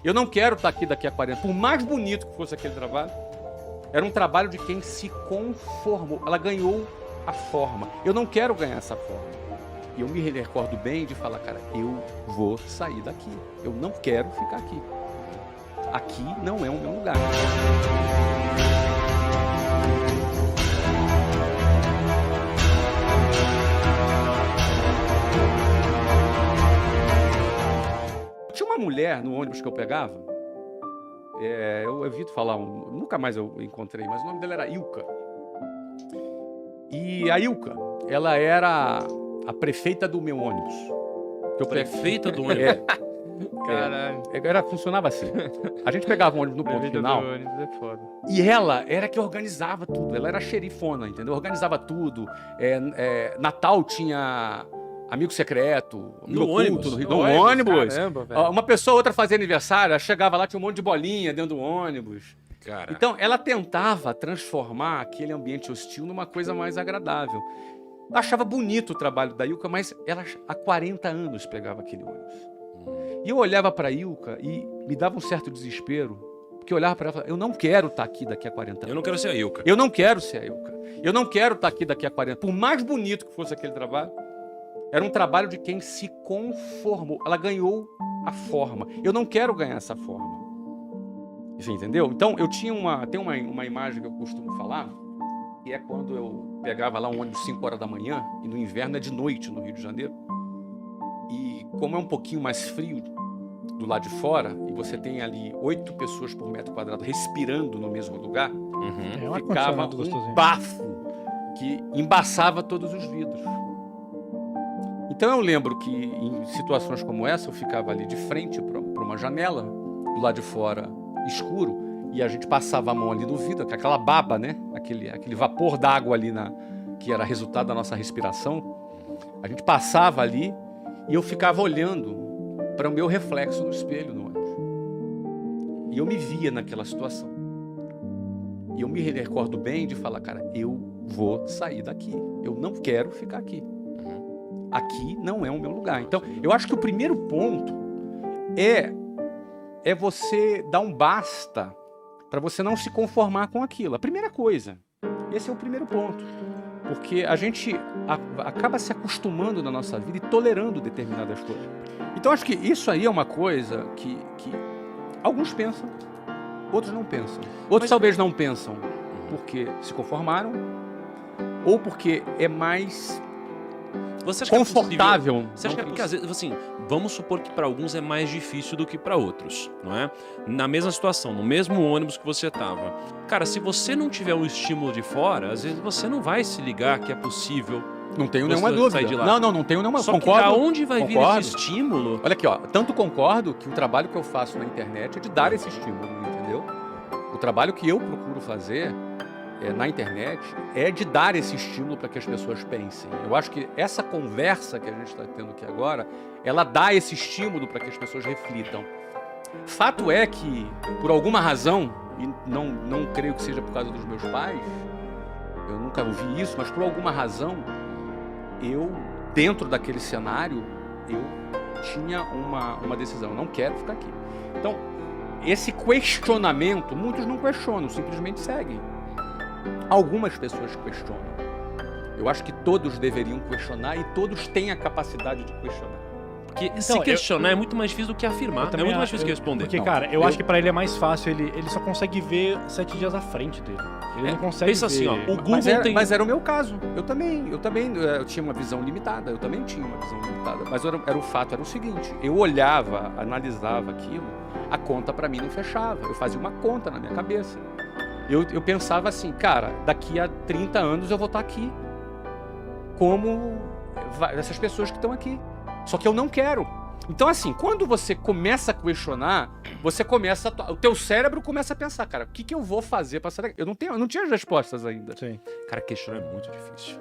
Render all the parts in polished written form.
Eu não quero estar aqui daqui a 40. Por mais bonito que fosse aquele trabalho, era um trabalho de quem se conformou. Ela ganhou a forma. Eu não quero ganhar essa forma. E eu me recordo bem de falar, cara, eu vou sair daqui. Eu não quero ficar aqui. Aqui não é o meu lugar. Tinha uma mulher no ônibus que eu pegava, eu evito falar, nunca mais eu encontrei, mas o nome dela era Ilka. E a Ilka, ela era a prefeita do meu ônibus. Prefeita do ônibus? Caralho. Funcionava assim. A gente pegava um ônibus no ponto final. Do ônibus é foda. E ela era que organizava tudo. Ela era xerifona, entendeu? Organizava tudo. Natal tinha amigo secreto, amigo oculto no ônibus. Caramba, velho. Uma pessoa ou outra fazia aniversário, ela chegava lá, tinha um monte de bolinha dentro do ônibus. Cara. Então, ela tentava transformar aquele ambiente hostil numa coisa mais agradável. Eu achava bonito o trabalho da Ilka, mas ela há 40 anos pegava aquele ônibus. E eu olhava para a Ilka e me dava um certo desespero, porque eu olhava para ela e falava, eu não quero estar aqui daqui a 40 anos. Eu não quero ser a Ilka. Eu não quero ser a Ilka. Eu não quero estar aqui daqui a 40 anos. Por mais bonito que fosse aquele trabalho, era um trabalho de quem se conformou. Ela ganhou a forma. Eu não quero ganhar essa forma. Você entendeu? Então, eu tinha tem uma imagem que eu costumo falar, que é quando eu pegava lá um ônibus 5 horas da manhã, e no inverno é de noite no Rio de Janeiro. E como é um pouquinho mais frio do lado de fora, e você tem ali 8 pessoas por metro quadrado respirando no mesmo lugar, ficava um bafo que embaçava todos os vidros. Então eu lembro que em situações como essa, eu ficava ali de frente para uma janela, do lado de fora escuro, e a gente passava a mão ali no vidro, com aquela baba, né? Aquele vapor d'água ali, que era resultado da nossa respiração. A gente passava ali e eu ficava olhando para o meu reflexo no espelho no ônibus. E eu me via naquela situação. E eu me recordo bem de falar, cara, eu vou sair daqui. Eu não quero ficar aqui. Aqui não é o meu lugar. Então, eu acho que o primeiro ponto é você dar um basta para você não se conformar com aquilo. A primeira coisa. Esse é o primeiro ponto. Porque a gente acaba se acostumando na nossa vida e tolerando determinadas coisas. Então, acho que isso aí é uma coisa que alguns pensam, outros não pensam. Outros talvez não pensam porque se conformaram ou porque é mais Você acha confortável. Que é possível? Você acha que é porque, às vezes, assim, vamos supor que para alguns é mais difícil do que para outros, não é? Na mesma situação, no mesmo ônibus que você estava. Cara, se você não tiver um estímulo de fora, às vezes você não vai se ligar que é possível. Não tenho nenhuma dúvida. De lá. Não tenho nenhuma. Só concordo. Que da onde vai vir esse estímulo? Olha aqui, ó. Tanto concordo que o trabalho que eu faço na internet é de dar esse estímulo, entendeu? O trabalho que eu procuro fazer na internet é de dar esse estímulo para que as pessoas pensem. Eu acho que essa conversa que a gente está tendo aqui agora, ela dá esse estímulo para que as pessoas reflitam. Fato é que, por alguma razão, e não creio que seja por causa dos meus pais, eu nunca ouvi isso, mas por alguma razão, eu, dentro daquele cenário, eu tinha uma decisão, eu não quero ficar aqui. Então, esse questionamento, muitos não questionam, simplesmente seguem. Algumas pessoas questionam. Eu acho que todos deveriam questionar e todos têm a capacidade de questionar. Porque então, se questionar é muito mais difícil do que afirmar. É muito mais difícil que responder. Porque, cara, eu acho que pra ele é mais fácil, ele só consegue ver 7 dias à frente dele. Ele não consegue pensa ver... assim, ó, o Google mas era o meu caso. Eu tinha uma visão limitada. Eu também tinha uma visão limitada. Mas o fato era o seguinte, eu olhava, analisava aquilo, a conta pra mim não fechava. Eu fazia uma conta na minha cabeça. Eu pensava assim, cara, daqui a 30 anos eu vou estar aqui como essas pessoas que estão aqui. Só que eu não quero. Então, assim, quando você começa a questionar, o teu cérebro começa a pensar, cara, o que eu vou fazer para sair daqui? Eu não tinha as respostas ainda. Sim. Cara, questionar é muito difícil.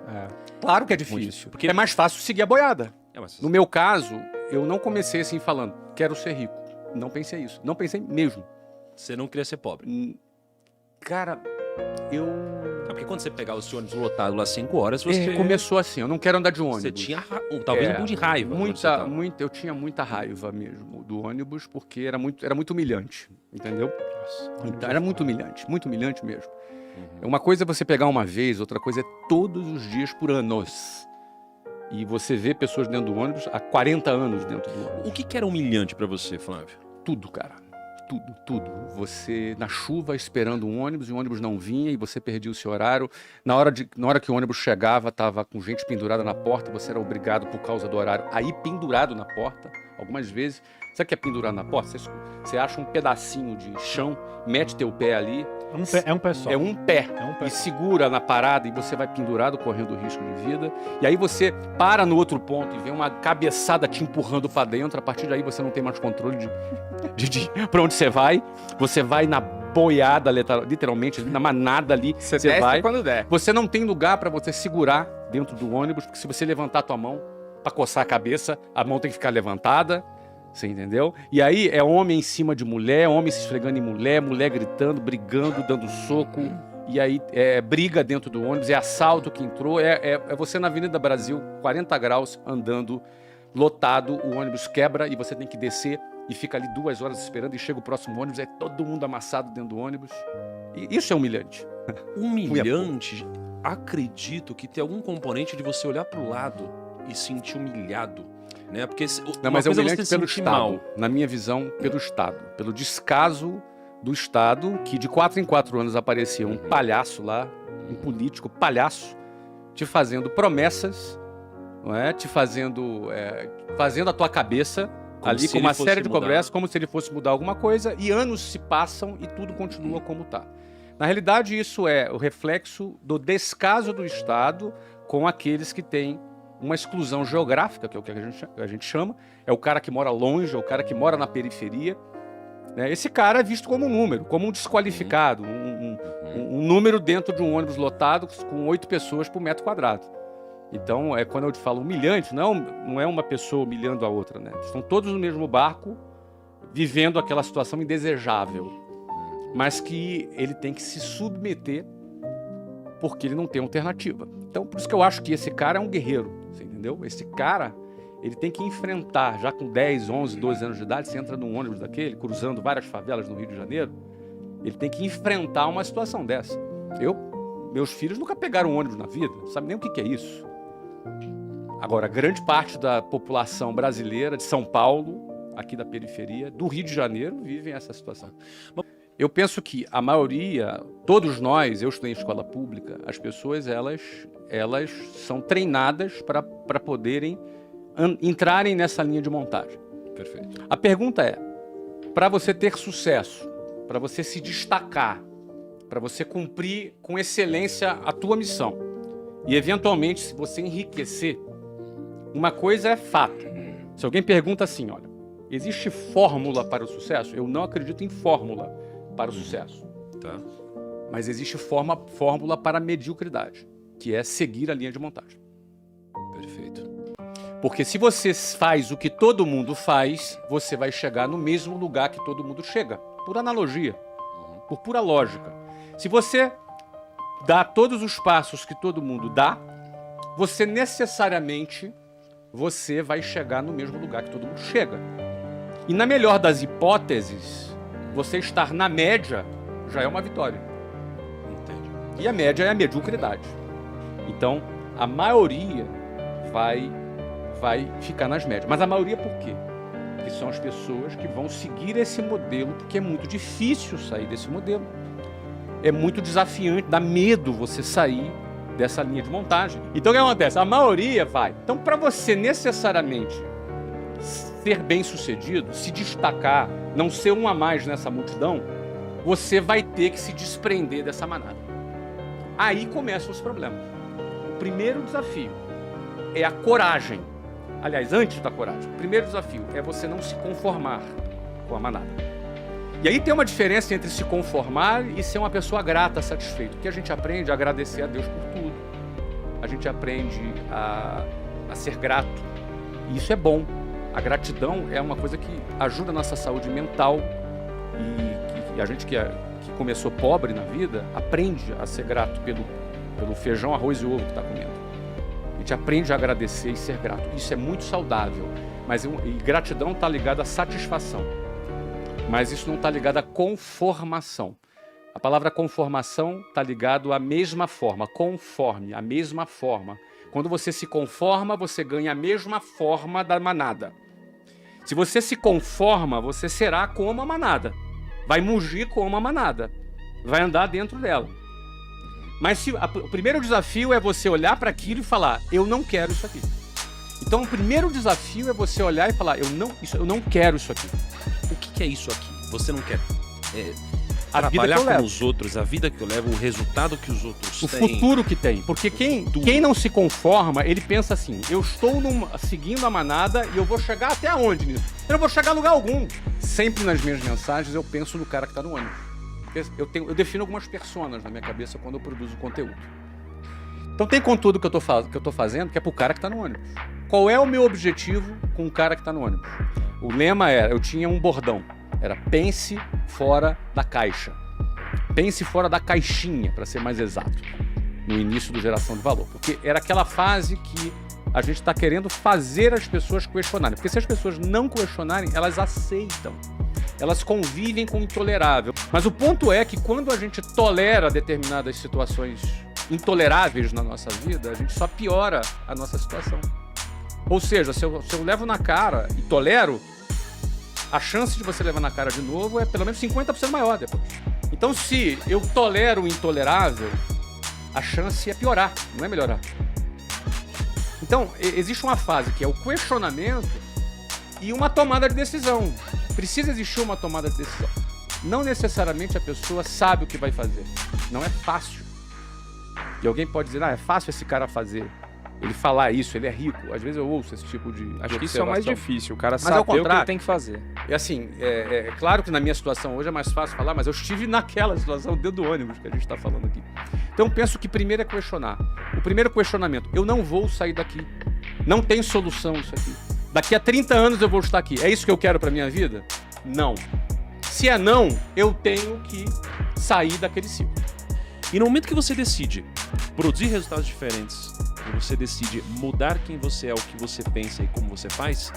Claro que é difícil. Porque é mais fácil seguir a boiada. Mas... No meu caso, eu não comecei assim falando, quero ser rico. Não pensei isso. Não pensei mesmo. Você não queria ser pobre. Cara, eu porque quando você pegava esse ônibus lotado lá 5 horas, você... Começou assim, eu não quero andar de ônibus. Você tinha talvez um pouco de raiva. Eu tinha muita raiva mesmo do ônibus, porque era muito humilhante, entendeu? Então, era muito humilhante mesmo. Uma coisa é você pegar uma vez, outra coisa é todos os dias por anos. E você vê pessoas dentro do ônibus há 40 anos dentro do ônibus. O que era humilhante pra você, Flávio? Tudo, cara. Tudo. Você na chuva esperando um ônibus e o ônibus não vinha e você perdia o seu horário. Na hora que o ônibus chegava, tava com gente pendurada na porta, você era obrigado por causa do horário a ir pendurado na porta. Algumas vezes, sabe o que é pendurado na porta? Você acha um pedacinho de chão, mete teu pé ali. É um pé só. É um pé. E segura na parada e você vai pendurado, correndo risco de vida. E aí você para no outro ponto e vem uma cabeçada te empurrando para dentro. A partir daí você não tem mais controle de para onde você vai. Você vai na boiada, literalmente, na manada ali. Você vai quando der. Você não tem lugar para você segurar dentro do ônibus, porque se você levantar a tua mão para coçar a cabeça, a mão tem que ficar levantada. Você entendeu? E aí é homem em cima de mulher, homem se esfregando em mulher, mulher gritando, brigando, dando soco. E aí é briga dentro do ônibus, é assalto que entrou. É você na Avenida Brasil, 40 graus, andando, lotado, o ônibus quebra e você tem que descer e fica ali 2 horas esperando e chega o próximo ônibus, é todo mundo amassado dentro do ônibus. E isso é humilhante. Humilhante? Acredito que tem algum componente de você olhar pro lado e sentir humilhado. Né? Porque não, mas é humilhante pelo Estado, na minha visão, pelo Estado, pelo descaso do Estado, que de 4 em 4 anos aparecia um palhaço lá, um político palhaço, te fazendo promessas, não é? Te fazendo a tua cabeça como ali com uma série de cobranças, como se ele fosse mudar alguma coisa, e anos se passam e tudo continua como está. Na realidade, isso é o reflexo do descaso do Estado com aqueles que têm uma exclusão geográfica, que é o que a gente chama, é o cara que mora longe, é o cara que mora na periferia. Né? Esse cara é visto como um número, como um desqualificado, um número dentro de um ônibus lotado com 8 pessoas por metro quadrado. Então, quando eu te falo humilhante, não é uma pessoa humilhando a outra. Né? Estão todos no mesmo barco, vivendo aquela situação indesejável, mas que ele tem que se submeter porque ele não tem alternativa. Então, por isso que eu acho que esse cara é um guerreiro, você entendeu? Esse cara, ele tem que enfrentar, já com 10, 11, 12 anos de idade, você entra num ônibus daquele, cruzando várias favelas no Rio de Janeiro, ele tem que enfrentar uma situação dessa. Meus filhos nunca pegaram um ônibus na vida, não sabem nem o que é isso. Agora, grande parte da população brasileira, de São Paulo, aqui da periferia, do Rio de Janeiro, vivem essa situação. Eu penso que a maioria, todos nós, eu estudei em escola pública, as pessoas, elas são treinadas para poderem entrarem nessa linha de montagem. Perfeito. A pergunta é, para você ter sucesso, para você se destacar, para você cumprir com excelência a tua missão, e eventualmente, se você enriquecer, uma coisa é fato. Se alguém pergunta assim, olha, existe fórmula para o sucesso? Eu não acredito em fórmula para o sucesso. Tá. Mas existe fórmula para a mediocridade, que é seguir a linha de montagem. Perfeito. Porque se você faz o que todo mundo faz, você vai chegar no mesmo lugar que todo mundo chega, por analogia, por pura lógica. Se você dá todos os passos que todo mundo dá, você necessariamente vai chegar no mesmo lugar que todo mundo chega. E na melhor das hipóteses, você estar na média já é uma vitória. Entendi. E a média é a mediocridade. Então, a maioria vai ficar nas médias. Mas a maioria por quê? Porque são as pessoas que vão seguir esse modelo, porque é muito difícil sair desse modelo. É muito desafiante, dá medo você sair dessa linha de montagem. Então, o que acontece? A maioria vai. Então, para você necessariamente ser bem-sucedido, se destacar, não ser um a mais nessa multidão, você vai ter que se desprender dessa manada. Aí começam os problemas. O primeiro desafio é a coragem. Aliás, antes da coragem, o primeiro desafio é você não se conformar com a manada. E aí tem uma diferença entre se conformar e ser uma pessoa grata, satisfeita. Porque a gente aprende a agradecer a Deus por tudo. A gente aprende a ser grato. E isso é bom. A gratidão é uma coisa que ajuda a nossa saúde mental. E a gente que começou pobre na vida, aprende a ser grato pelo feijão, arroz e ovo que está comendo. A gente aprende a agradecer e ser grato. Isso é muito saudável. Mas e gratidão está ligada à satisfação. Mas isso não está ligado à conformação. A palavra conformação está ligado à mesma forma, conforme, a mesma forma. Quando você se conforma, você ganha a mesma forma da manada. Se você se conforma, você será como a manada. Vai mugir como a manada. Vai andar dentro dela. Mas o primeiro desafio é você olhar para aquilo e falar, eu não quero isso aqui. Então o primeiro desafio é você olhar e falar, eu não quero isso aqui. O que é isso aqui? Você não quer A vida que trabalhar eu com levo. os outros, a vida que eu levo, o resultado que os outros O têm. futuro que tem. Porque quem não se conforma, ele pensa assim, eu estou seguindo a manada e eu vou chegar até onde nisso? Eu não vou chegar a lugar algum. Sempre nas minhas mensagens eu penso no cara que está no ônibus. Porque eu defino algumas personas na minha cabeça quando eu produzo conteúdo. Então tem conteúdo que eu tô fazendo que é pro cara que está no ônibus. Qual é o meu objetivo com o cara que está no ônibus? O lema era, eu tinha um bordão, era pense fora da caixa. Pense fora da caixinha, para ser mais exato, no início do Geração de Valor. Porque era aquela fase que a gente está querendo fazer as pessoas questionarem. Porque se as pessoas não questionarem, elas aceitam. Elas convivem com o intolerável. Mas o ponto é que quando a gente tolera determinadas situações intoleráveis na nossa vida, a gente só piora a nossa situação. Ou seja, se eu levo na cara e tolero, a chance de você levar na cara de novo é pelo menos 50% maior depois. Então, se eu tolero o intolerável, a chance é piorar, não é melhorar. Então, existe uma fase que é o questionamento e uma tomada de decisão. Precisa existir uma tomada de decisão. Não necessariamente a pessoa sabe o que vai fazer. Não é fácil. E alguém pode dizer, é fácil esse cara fazer. Ele falar isso, ele é rico. Às vezes eu ouço esse tipo de Acho que isso é o mais observação. difícil, o cara Mas saber ao o que ele contrário. tem que fazer. E assim, é claro que na minha situação hoje é mais fácil falar, mas eu estive naquela situação dentro do ônibus que a gente está falando aqui. Então eu penso que primeiro é questionar. O primeiro questionamento, eu não vou sair daqui. Não tem solução isso aqui. Daqui a 30 anos eu vou estar aqui. É isso que eu quero para minha vida? Não. Se é não, eu tenho que sair daquele ciclo. E no momento que você decide produzir resultados diferentes, que você decide mudar quem você é, o que você pensa e como você faz,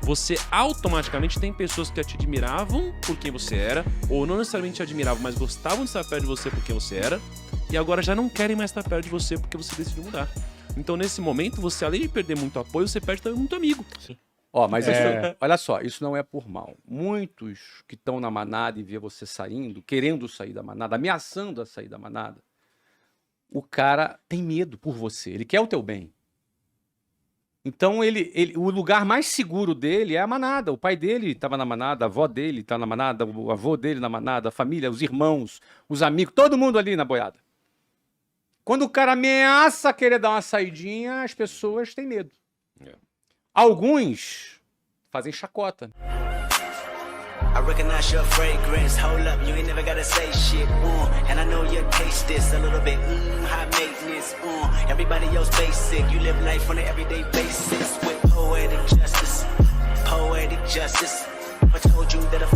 você automaticamente tem pessoas que te admiravam por quem você era, ou não necessariamente te admiravam, mas gostavam de estar perto de você por quem você era, e agora já não querem mais estar perto de você porque você decidiu mudar. Então, nesse momento, você, além de perder muito apoio, você perde também muito amigo. Sim. Ó, mas isso, olha só, isso não é por mal. Muitos que estão na manada e vê você saindo, querendo sair da manada, ameaçando a sair da manada, o cara tem medo por você, ele quer o teu bem. Então, o lugar mais seguro dele é a manada. O pai dele estava na manada, a avó dele está na manada, o avô dele na manada, a família, os irmãos, os amigos, todo mundo ali na boiada. Quando o cara ameaça querer dar uma saidinha, as pessoas têm medo. Alguns fazem chacota. I recognize your fragrance. Hold up, you ain't never gotta say shit. And I know you taste this a little bit. High maintenance. Everybody else basic. You live life on an everyday basis with poetic justice. Poetic justice. I told you that if